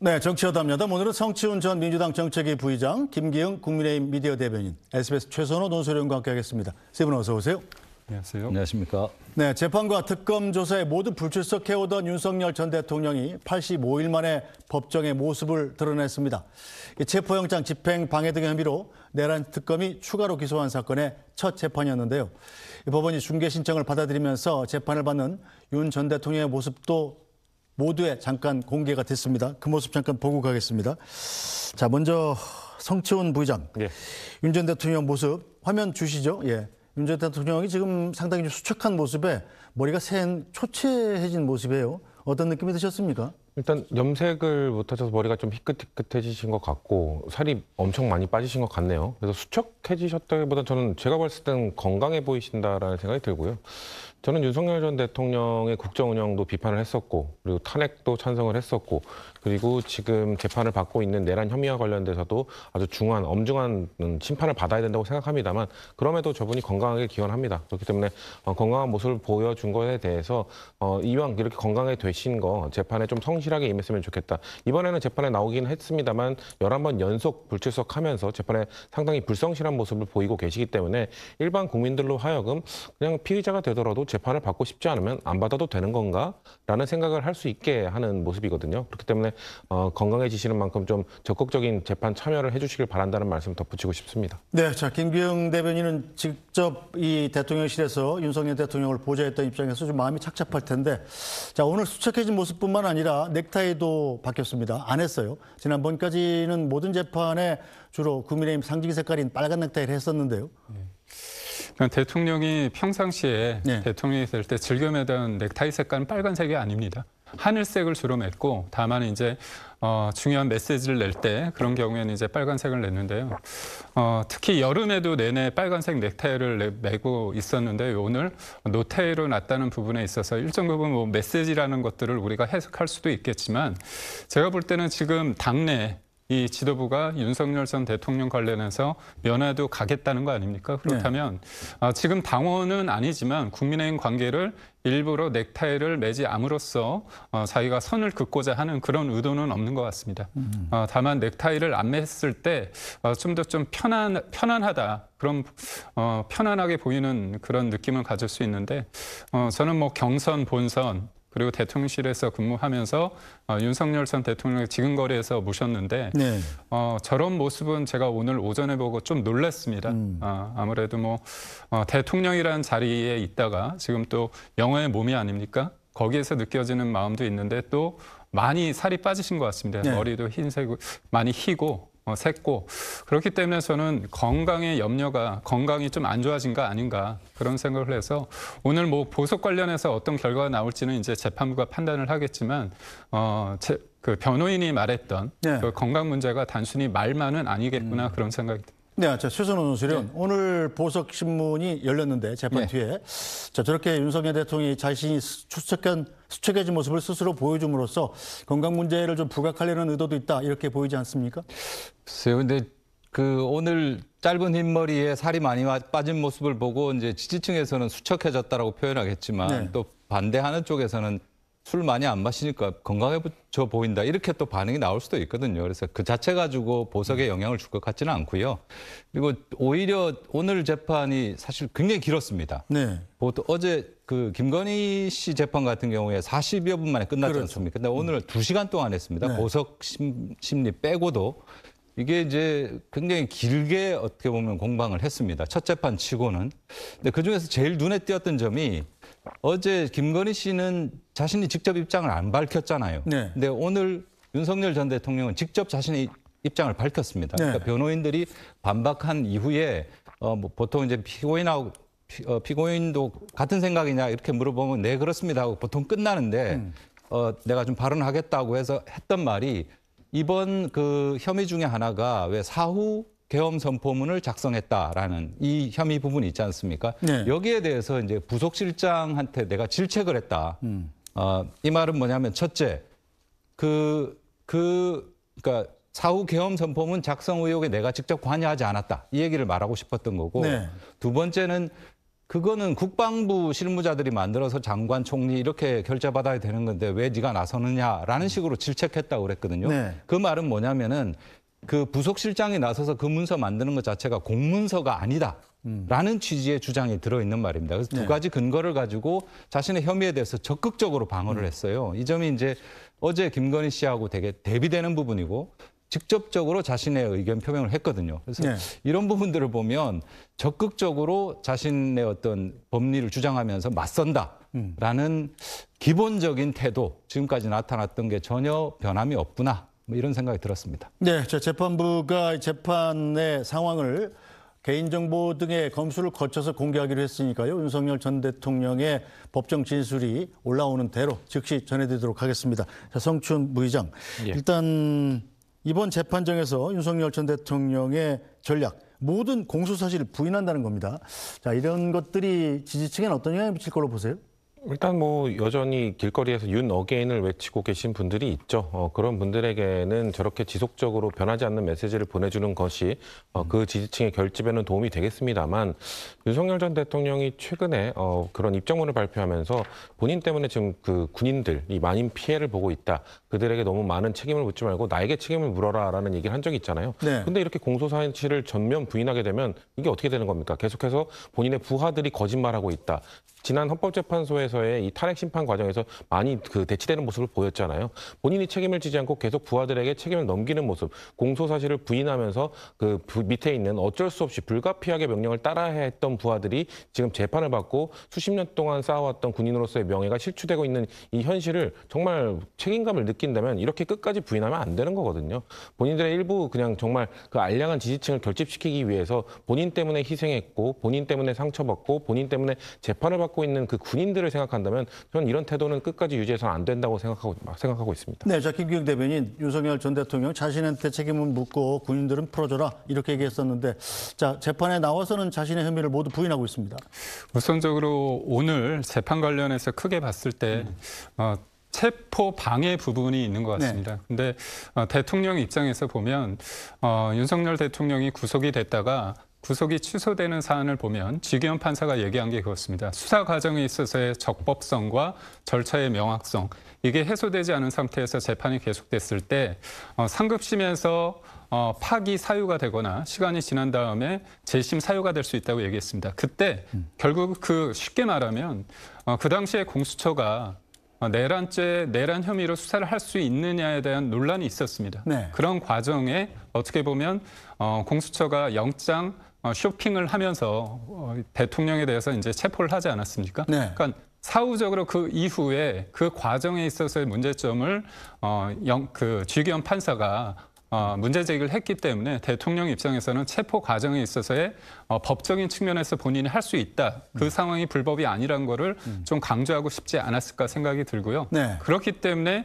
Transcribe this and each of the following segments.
네, 정치여담야담. 오늘은 성치훈 전 민주당 정책위 부의장, 김기영 국민의힘 미디어 대변인, SBS 최선호 논설위원과 함께하겠습니다. 세 분 어서 오세요. 안녕하세요. 안녕하십니까. 네, 재판과 특검 조사에 모두 불출석해오던 윤석열 전 대통령이 85일 만에 법정의 모습을 드러냈습니다. 체포영장 집행 방해 등의 혐의로 내란 특검이 추가로 기소한 사건의 첫 재판이었는데요. 법원이 중개 신청을 받아들이면서 재판을 받는 윤 전 대통령의 모습도 모두에 잠깐 공개가 됐습니다. 그 모습 잠깐 보고 가겠습니다. 자, 먼저 성치훈 부의장, 윤 전 대통령 모습 화면 주시죠. 예, 윤 전 대통령이 지금 상당히 수척한 모습에 머리가 센 초췌해진 모습이에요. 어떤 느낌이 드셨습니까? 일단 염색을 못하셔서 머리가 좀 희끗희끗해지신 것 같고 살이 엄청 많이 빠지신 것 같네요. 그래서 수척해지셨다기보다 저는 제가 봤을 때는 건강해 보이신다라는 생각이 들고요. 저는 윤석열 전 대통령의 국정 운영도 비판을 했었고 그리고 탄핵도 찬성을 했었고 그리고 지금 재판을 받고 있는 내란 혐의와 관련돼서도 아주 중한 엄중한 심판을 받아야 된다고 생각합니다만 그럼에도 저분이 건강하게 기원합니다. 그렇기 때문에 건강한 모습을 보여준 것에 대해서 이왕 이렇게 건강하게 되신 거 재판에 좀 성실하게 임했으면 좋겠다. 이번에는 재판에 나오긴 했습니다만 11번 연속 불출석하면서 재판에 상당히 불성실한 모습을 보이고 계시기 때문에 일반 국민들로 하여금 그냥 피의자가 되더라도 재판을 받고 싶지 않으면 안 받아도 되는 건가? 라는 생각을 할 수 있게 하는 모습이거든요. 그렇기 때문에 건강해지시는 만큼 좀 적극적인 재판 참여를 해주시길 바란다는 말씀 덧붙이고 싶습니다. 네, 자, 김기영 대변인은 직접 이 대통령실에서 윤석열 대통령을 보좌했던 입장에서 좀 마음이 착잡할 텐데, 자, 오늘 수척해진 모습뿐만 아니라 넥타이도 바뀌었습니다. 안 했어요. 지난번까지는 모든 재판에 주로 국민의힘 상징 색깔인 빨간 넥타이를 했었는데요. 그러니까 대통령이 평상시에 대통령이 될 때 즐겨 매던 넥타이 색깔은 빨간색이 아닙니다. 하늘색을 주로 맸고 다만 이제 중요한 메시지를 낼 때 그런 경우에는 이제 빨간색을 냈는데요. 특히 여름에도 내내 빨간색 넥타이를 매고 있었는데 오늘 노태이로 놨다는 부분에 있어서 일정 부분 뭐 메시지라는 것들을 우리가 해석할 수도 있겠지만 제가 볼 때는 지금 당내 이 지도부가 윤석열 전 대통령 관련해서 면회도 가겠다는 거 아닙니까? 그렇다면 지금 당원은 아니지만 국민의힘 관계를 일부러 넥타이를 매지 암으로써 자기가 선을 긋고자 하는 그런 의도는 없는 것 같습니다. 다만 넥타이를 안 맸을 때 좀 더 좀 편안하다. 그런 편안하게 보이는 그런 느낌을 가질 수 있는데 저는 뭐 경선, 본선 그리고 대통령실에서 근무하면서 윤석열 전 대통령을 지근거리에서 모셨는데 저런 모습은 제가 오늘 오전에 보고 좀 놀랐습니다. 아무래도 뭐 대통령이라는 자리에 있다가 지금 또 영화의 몸이 아닙니까? 거기에서 느껴지는 마음도 있는데 또 많이 살이 빠지신 것 같습니다. 머리도 흰색, 많이 희고 샜고 그렇기 때문에 저는 건강의 염려가 건강이 좀 안 좋아진 거 아닌가 그런 생각을 해서 오늘 뭐 보석 관련해서 어떤 결과가 나올지는 이제 재판부가 판단을 하겠지만 그 변호인이 말했던 그 건강 문제가 단순히 말만은 아니겠구나 그런 생각이 듭니다. 네, 자, 최선호 논설위원, 오늘 보석 신문이 열렸는데 재판 뒤에 자, 저렇게 윤석열 대통령이 자신이 수척해진 모습을 스스로 보여줌으로써 건강 문제를 좀 부각하려는 의도도 있다 이렇게 보이지 않습니까? 글쎄요, 근데 그 오늘 짧은 흰머리에 살이 많이 빠진 모습을 보고 이제 지지층에서는 수척해졌다라고 표현하겠지만 또 반대하는 쪽에서는 술 많이 안 마시니까 건강해져 보인다 이렇게 또 반응이 나올 수도 있거든요. 그래서 그 자체 가지고 보석에 영향을 줄 것 같지는 않고요. 그리고 오히려 오늘 재판이 사실 굉장히 길었습니다. 보통 어제 그 김건희 씨 재판 같은 경우에 40여 분 만에 끝났지 않습니까? 근데 오늘 2시간 동안 했습니다. 보석 심리 빼고도. 이게 이제 굉장히 길게 어떻게 보면 공방을 했습니다. 첫 재판 치고는. 근데 그중에서 제일 눈에 띄었던 점이 어제 김건희 씨는 자신이 직접 입장을 안 밝혔잖아요. 근데 오늘 윤석열 전 대통령은 직접 자신의 입장을 밝혔습니다. 그러니까 변호인들이 반박한 이후에 뭐 보통 이제 피고인도 같은 생각이냐 이렇게 물어보면 네 그렇습니다 하고 보통 끝나는데 내가 좀 발언하겠다고 해서 했던 말이 이번 그 혐의 중에 하나가 왜 사후 계엄 선포문을 작성했다라는 이 혐의 부분이 있지 않습니까? 여기에 대해서 이제 부속실장한테 내가 질책을 했다. 이 말은 뭐냐면 첫째, 그러니까 사후 계엄 선포문 작성 의혹에 내가 직접 관여하지 않았다. 이 얘기를 말하고 싶었던 거고 두 번째는 그거는 국방부 실무자들이 만들어서 장관, 총리 이렇게 결재받아야 되는 건데 왜 네가 나서느냐라는 식으로 질책했다고 그랬거든요. 네. 그 말은 뭐냐면은 그 부속실장이 나서서 그 문서 만드는 것 자체가 공문서가 아니다라는 취지의 주장이 들어있는 말입니다. 그래서 두 가지 근거를 가지고 자신의 혐의에 대해서 적극적으로 방어를 했어요. 이 점이 이제 어제 김건희 씨하고 되게 대비되는 부분이고 직접적으로 자신의 의견 표명을 했거든요. 그래서 네. 이런 부분들을 보면 적극적으로 자신의 어떤 법리를 주장하면서 맞선다라는 기본적인 태도, 지금까지 나타났던 게 전혀 변함이 없구나, 뭐 이런 생각이 들었습니다. 네, 재판부가 재판의 상황을 개인정보 등의 검수를 거쳐서 공개하기로 했으니까요. 윤석열 전 대통령의 법정 진술이 올라오는 대로 즉시 전해드리도록 하겠습니다. 자, 성춘 부의장, 일단 이번 재판정에서 윤석열 전 대통령의 전략, 모든 공소사실을 부인한다는 겁니다. 자, 이런 것들이 지지층에는 어떤 영향을 미칠 걸로 보세요? 일단 뭐 여전히 길거리에서 윤 어게인을 외치고 계신 분들이 있죠. 그런 분들에게는 저렇게 지속적으로 변하지 않는 메시지를 보내주는 것이 그 지지층의 결집에는 도움이 되겠습니다만, 윤석열 전 대통령이 최근에 그런 입장문을 발표하면서 본인 때문에 지금 그 군인들이 많은 피해를 보고 있다, 그들에게 너무 많은 책임을 묻지 말고 나에게 책임을 물어라라는 얘기를 한 적이 있잖아요. 네. 근데 이렇게 공소사실을 전면 부인하게 되면 이게 어떻게 되는 겁니까? 계속해서 본인의 부하들이 거짓말하고 있다. 지난 헌법재판소에서의 이 탄핵 심판 과정에서 많이 그 대치되는 모습을 보였잖아요. 본인이 책임을 지지 않고 계속 부하들에게 책임을 넘기는 모습, 공소사실을 부인하면서 그 밑에 있는 어쩔 수 없이 불가피하게 명령을 따라야 했던 부하들이 지금 재판을 받고 수십 년 동안 쌓아왔던 군인으로서의 명예가 실추되고 있는 이 현실을 정말 책임감을 느낀다면 이렇게 끝까지 부인하면 안 되는 거거든요. 본인들의 일부 그냥 정말 그 알량한 지지층을 결집시키기 위해서 본인 때문에 희생했고, 본인 때문에 상처받고, 본인 때문에 재판을 받고 있는 그 군인들을 생각한다면 저는 이런 태도는 끝까지 유지해서는 안 된다고 생각하고 있습니다. 네, 자, 김기영 대변인, 윤석열 전 대통령 자신한테 책임을 묻고 군인들은 풀어줘라 이렇게 얘기했었는데, 자, 재판에 나와서는 자신의 혐의를 모두 부인하고 있습니다. 우선적으로 오늘 재판 관련해서 크게 봤을 때 체포 방해 부분이 있는 것 같습니다. 근데 대통령 입장에서 보면 윤석열 대통령이 구속이 됐다가 구속이 취소되는 사안을 보면 지기현 판사가 얘기한 게 그렇습니다. 수사 과정에 있어서의 적법성과 절차의 명확성, 이게 해소되지 않은 상태에서 재판이 계속됐을 때 상급심에서 파기 사유가 되거나 시간이 지난 다음에 재심 사유가 될 수 있다고 얘기했습니다. 그때 결국 쉽게 말하면 그 당시에 공수처가 내란 혐의로 수사를 할 수 있느냐에 대한 논란이 있었습니다. 네. 그런 과정에 어떻게 보면 공수처가 영장 쇼핑을 하면서 대통령에 대해서 이제 체포를 하지 않았습니까? 네. 그러니까 사후적으로 그 이후에 그 과정에 있어서의 문제점을 지기현 판사가 문제 제기를 했기 때문에 대통령 입장에서는 체포 과정에 있어서의 법적인 측면에서 본인이 할 수 있다. 그 상황이 불법이 아니라는 거를 좀 강조하고 싶지 않았을까 생각이 들고요. 네. 그렇기 때문에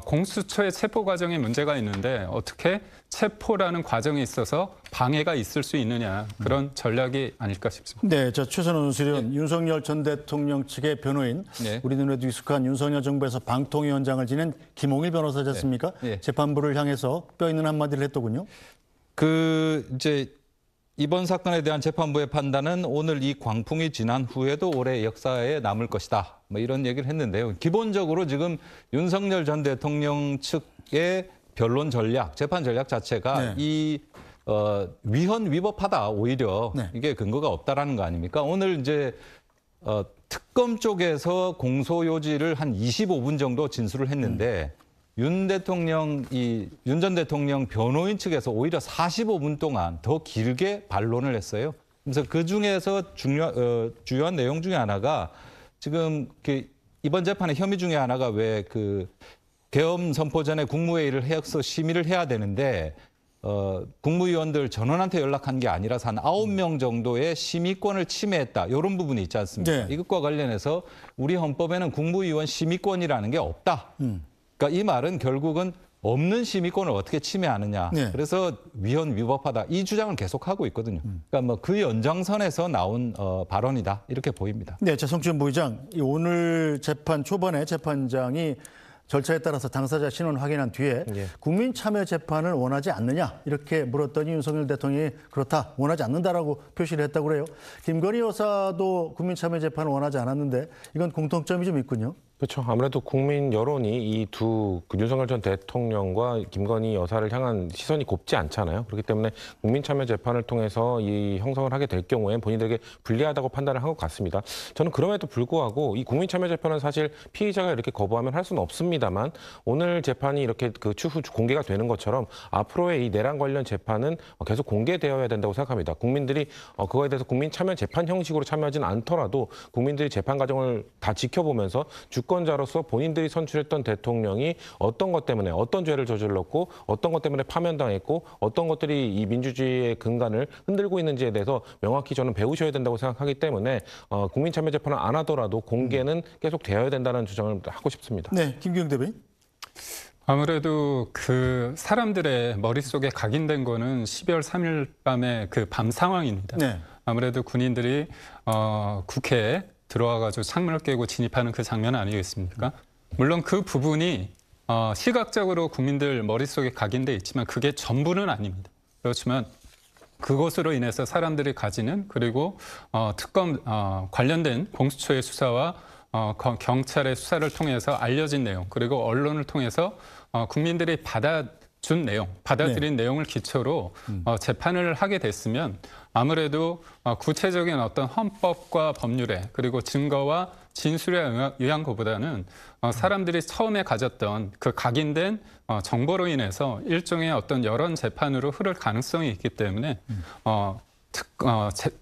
공수처의 체포 과정에 문제가 있는데 어떻게 체포라는 과정에 있어서 방해가 있을 수 있느냐, 그런 전략이 아닐까 싶습니다. 네, 저 최선원 수련, 윤석열 전 대통령 측의 변호인, 네. 우리 눈에도 익숙한 윤석열 정부에서 방통위원장을 지낸 김홍일 변호사지 않습니까? 네. 재판부를 향해서 뼈 있는 한마디를 했더군요. 이제 이번 사건에 대한 재판부의 판단은 오늘 이 광풍이 지난 후에도 올해 역사에 남을 것이다, 뭐 이런 얘기를 했는데요. 기본적으로 지금 윤석열 전 대통령 측의 변론 전략, 재판 전략 자체가 네. 위헌 위법하다, 오히려 네. 이게 근거가 없다라는 거 아닙니까? 오늘 이제 특검 쪽에서 공소 요지를 한 25분 정도 진술을 했는데 윤 전 대통령 변호인 측에서 오히려 45분 동안 더 길게 반론을 했어요. 그래서 그 중에서 주요한 내용 중에 하나가 지금 이번 재판의 혐의 중에 하나가 왜 계엄 선포 전에 국무회의를 해서 심의를 해야 되는데 국무위원들 전원한테 연락한 게 아니라서 한 9명 정도의 심의권을 침해했다, 이런 부분이 있지 않습니까? 네. 이것과 관련해서 우리 헌법에는 국무위원 심의권이라는 게 없다. 그러니까 이 말은 결국은 없는 심의권을 어떻게 침해하느냐. 네. 그래서 위헌 위법하다, 이 주장을 계속하고 있거든요. 그러니까 뭐 그 연장선에서 나온 발언이다, 이렇게 보입니다. 네, 자, 성춘 부의장, 오늘 재판 초반에 재판장이 절차에 따라서 당사자 신원 확인한 뒤에 국민 참여 재판을 원하지 않느냐 이렇게 물었더니 윤석열 대통령이 그렇다 원하지 않는다라고 표시를 했다고 그래요. 김건희 여사도 국민 참여 재판을 원하지 않았는데 이건 공통점이 좀 있군요. 그렇죠. 아무래도 국민 여론이 이 두 윤석열 전 대통령과 김건희 여사를 향한 시선이 곱지 않잖아요. 그렇기 때문에 국민 참여 재판을 통해서 이 형성을 하게 될 경우에 본인들에게 불리하다고 판단을 한 것 같습니다. 저는 그럼에도 불구하고 이 국민 참여 재판은 사실 피의자가 이렇게 거부하면 할 수는 없습니다만 오늘 재판이 이렇게 그 추후 공개가 되는 것처럼 앞으로의 이 내란 관련 재판은 계속 공개되어야 된다고 생각합니다. 국민들이 그거에 대해서 국민 참여 재판 형식으로 참여하지는 않더라도 국민들이 재판 과정을 다 지켜보면서 주권자로서 본인들이 선출했던 대통령이 어떤 것 때문에 어떤 죄를 저질렀고 어떤 것 때문에 파면당했고 어떤 것들이 이 민주주의의 근간을 흔들고 있는지에 대해서 명확히 저는 배우셔야 된다고 생각하기 때문에 국민참여재판을 안 하더라도 공개는 계속 되어야 된다는 주장을 하고 싶습니다. 네, 김기영 대변인. 아무래도 그 사람들의 머릿속에 각인된 거는 12월 3일 밤의 그 밤 상황입니다. 네. 아무래도 군인들이 국회에 들어와가지고 창문을 깨고 진입하는 그 장면 아니겠습니까? 물론 그 부분이 시각적으로 국민들 머릿속에 각인돼 있지만 그게 전부는 아닙니다. 그렇지만 그것으로 인해서 사람들이 가지는 그리고 특검 관련된 공수처의 수사와 경찰의 수사를 통해서 알려진 내용 그리고 언론을 통해서 국민들이 받아준 내용, 받아들인 내용을 기초로 재판을 하게 됐으면 아무래도 구체적인 어떤 헌법과 법률에 그리고 증거와 진술에 의한 것보다는 사람들이 처음에 가졌던 그 각인된 정보로 인해서 일종의 어떤 여론 재판으로 흐를 가능성이 있기 때문에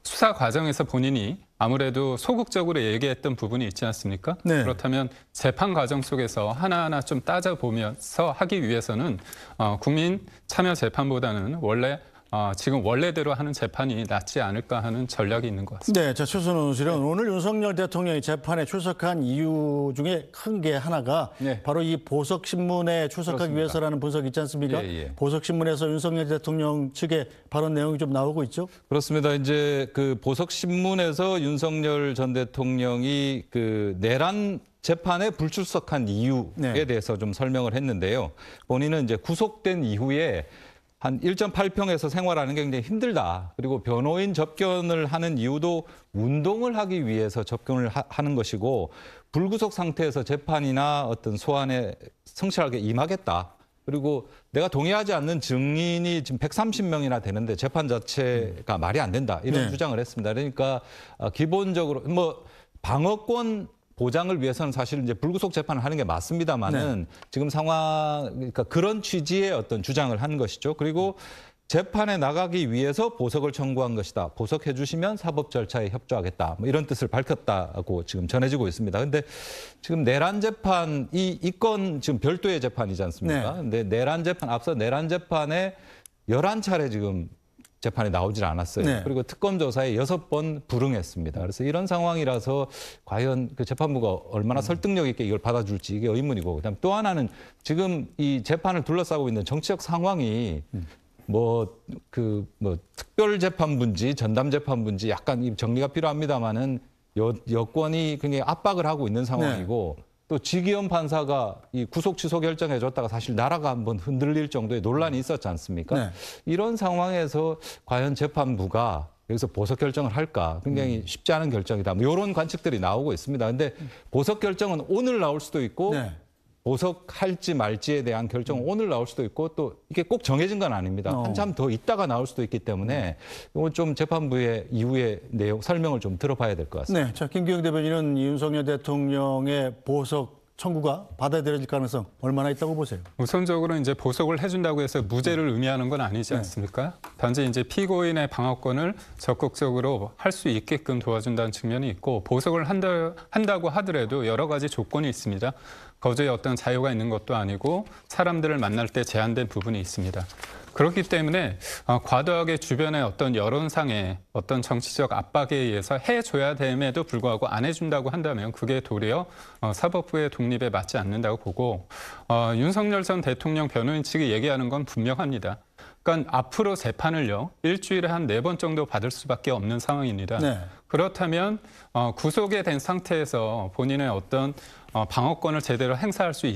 수사 과정에서 본인이 아무래도 소극적으로 얘기했던 부분이 있지 않습니까? 네. 그렇다면 재판 과정 속에서 하나하나 좀 따져보면서 하기 위해서는 국민 참여 재판보다는 지금 원래대로 하는 재판이 낫지 않을까 하는 전략이 있는 것 같습니다. 네, 자, 최순호 의원실은 오늘 윤석열 대통령이 재판에 출석한 이유 중에 큰 게 하나가 바로 이 보석신문에 출석하기 그렇습니다. 위해서라는 분석이 있지 않습니까? 보석신문에서 윤석열 대통령 측의 발언 내용이 좀 나오고 있죠? 그렇습니다. 이제 그 보석신문에서 윤석열 전 대통령이 그 내란 재판에 불출석한 이유에 대해서 좀 설명을 했는데요. 본인은 이제 구속된 이후에 한 1.8평에서 생활하는 게 굉장히 힘들다. 그리고 변호인 접견을 하는 이유도 운동을 하기 위해서 접견을 하는 것이고 불구속 상태에서 재판이나 어떤 소환에 성실하게 임하겠다. 그리고 내가 동의하지 않는 증인이 지금 130명이나 되는데 재판 자체가 말이 안 된다. 이런 주장을 했습니다. 그러니까 기본적으로 방어권 보장을 위해서는 사실 이제 불구속 재판을 하는 게 맞습니다만은 지금 상황, 그러니까 그런 취지의 어떤 주장을 한 것이죠. 그리고 재판에 나가기 위해서 보석을 청구한 것이다. 보석해 주시면 사법 절차에 협조하겠다. 뭐 이런 뜻을 밝혔다고 지금 전해지고 있습니다. 근데 지금 내란 재판, 이 건 지금 별도의 재판이지 않습니까? 근데 앞서 내란 재판에 11차례 지금 재판에 나오질 않았어요. 그리고 특검 조사에 6번 불응했습니다. 그래서 이런 상황이라서 과연 그 재판부가 얼마나 설득력 있게 이걸 받아줄지 이게 의문이고, 그다음 또 하나는 지금 이 재판을 둘러싸고 있는 정치적 상황이 특별재판부인지 전담재판부인지 약간 이 정리가 필요합니다만은 여권이 굉장히 압박을 하고 있는 상황이고. 또 지기현 판사가 이 구속 취소 결정해줬다가 사실 나라가 한번 흔들릴 정도의 논란이 있었지 않습니까? 이런 상황에서 과연 재판부가 여기서 보석 결정을 할까? 굉장히 쉽지 않은 결정이다. 이런 관측들이 나오고 있습니다. 근데 보석 결정은 오늘 나올 수도 있고 보석할지 말지에 대한 결정은 오늘 나올 수도 있고 또 이게 꼭 정해진 건 아닙니다. 한참 더 있다가 나올 수도 있기 때문에 이건 좀 재판부의 이후의 내용 설명을 좀 들어봐야 될 것 같습니다. 네, 자, 김기영 대변인은 윤석열 대통령의 보석 청구가 받아들여질 가능성 얼마나 있다고 보세요? 우선적으로 이제 보석을 해준다고 해서 무죄를 의미하는 건 아니지 않습니까? 단지 이제 피고인의 방어권을 적극적으로 할 수 있게끔 도와준다는 측면이 있고, 보석을 한다고 하더라도 여러 가지 조건이 있습니다. 거주의 어떤 자유가 있는 것도 아니고 사람들을 만날 때 제한된 부분이 있습니다. 그렇기 때문에 과도하게 주변의 어떤 여론상의 어떤 정치적 압박에 의해서 해줘야 됨에도 불구하고 안 해준다고 한다면 그게 도리어 사법부의 독립에 맞지 않는다고 보고, 윤석열 전 대통령 변호인 측이 얘기하는 건 분명합니다. 그러니까 앞으로 재판을요, 일주일에 한 4번 정도 받을 수밖에 없는 상황입니다. 그렇다면 구속이 된 상태에서 본인의 어떤 방어권을 제대로 행사할 수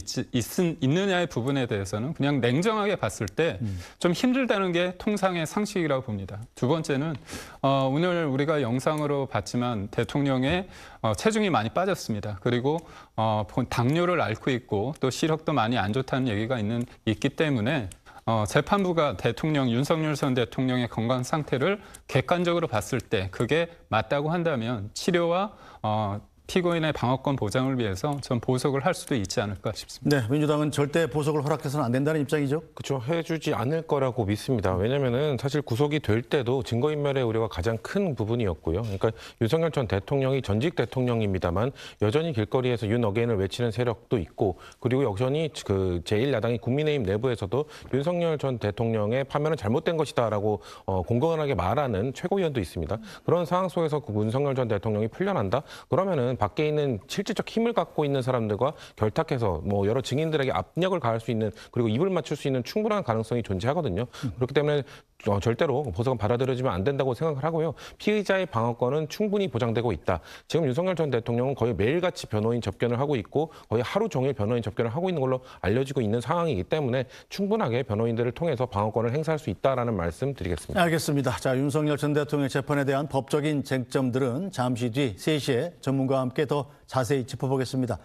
있느냐의 부분에 대해서는 그냥 냉정하게 봤을 때 좀 힘들다는 게 통상의 상식이라고 봅니다. 두 번째는 오늘 우리가 영상으로 봤지만 대통령의 체중이 많이 빠졌습니다. 그리고 당뇨를 앓고 있고 또 시력도 많이 안 좋다는 얘기가 있기 때문에 재판부가 대통령 윤석열 전 대통령의 건강 상태를 객관적으로 봤을 때 그게 맞다고 한다면 치료와 피고인의 방어권 보장을 위해서 전 보석을 할 수도 있지 않을까 싶습니다. 네, 민주당은 절대 보석을 허락해서는 안 된다는 입장이죠. 그렇죠. 해주지 않을 거라고 믿습니다. 왜냐하면은 사실 구속이 될 때도 증거인멸의 우려가 가장 큰 부분이었고요. 그러니까 윤석열 전 대통령이 전직 대통령입니다만 여전히 길거리에서 윤 어게인을 외치는 세력도 있고 그리고 여전히 그 제1야당이 국민의힘 내부에서도 윤석열 전 대통령의 파면은 잘못된 것이다라고 공공연하게 말하는 최고위원도 있습니다. 그런 상황 속에서 그 윤석열 전 대통령이 풀려난다? 그러면은 밖에 있는 실질적 힘을 갖고 있는 사람들과 결탁해서 뭐 여러 증인들에게 압력을 가할 수 있는 그리고 입을 맞출 수 있는 충분한 가능성이 존재하거든요. 그렇기 때문에 절대로 보석은 받아들여지면 안 된다고 생각을 하고요. 피의자의 방어권은 충분히 보장되고 있다. 지금 윤석열 전 대통령은 거의 매일같이 변호인 접견을 하고 있고 거의 하루 종일 변호인 접견을 하고 있는 걸로 알려지고 있는 상황이기 때문에 충분하게 변호인들을 통해서 방어권을 행사할 수 있다라는 말씀 드리겠습니다. 알겠습니다. 자, 윤석열 전 대통령 재판에 대한 법적인 쟁점들은 잠시 뒤 3시에 전문가와 함께 더 자세히 짚어보겠습니다.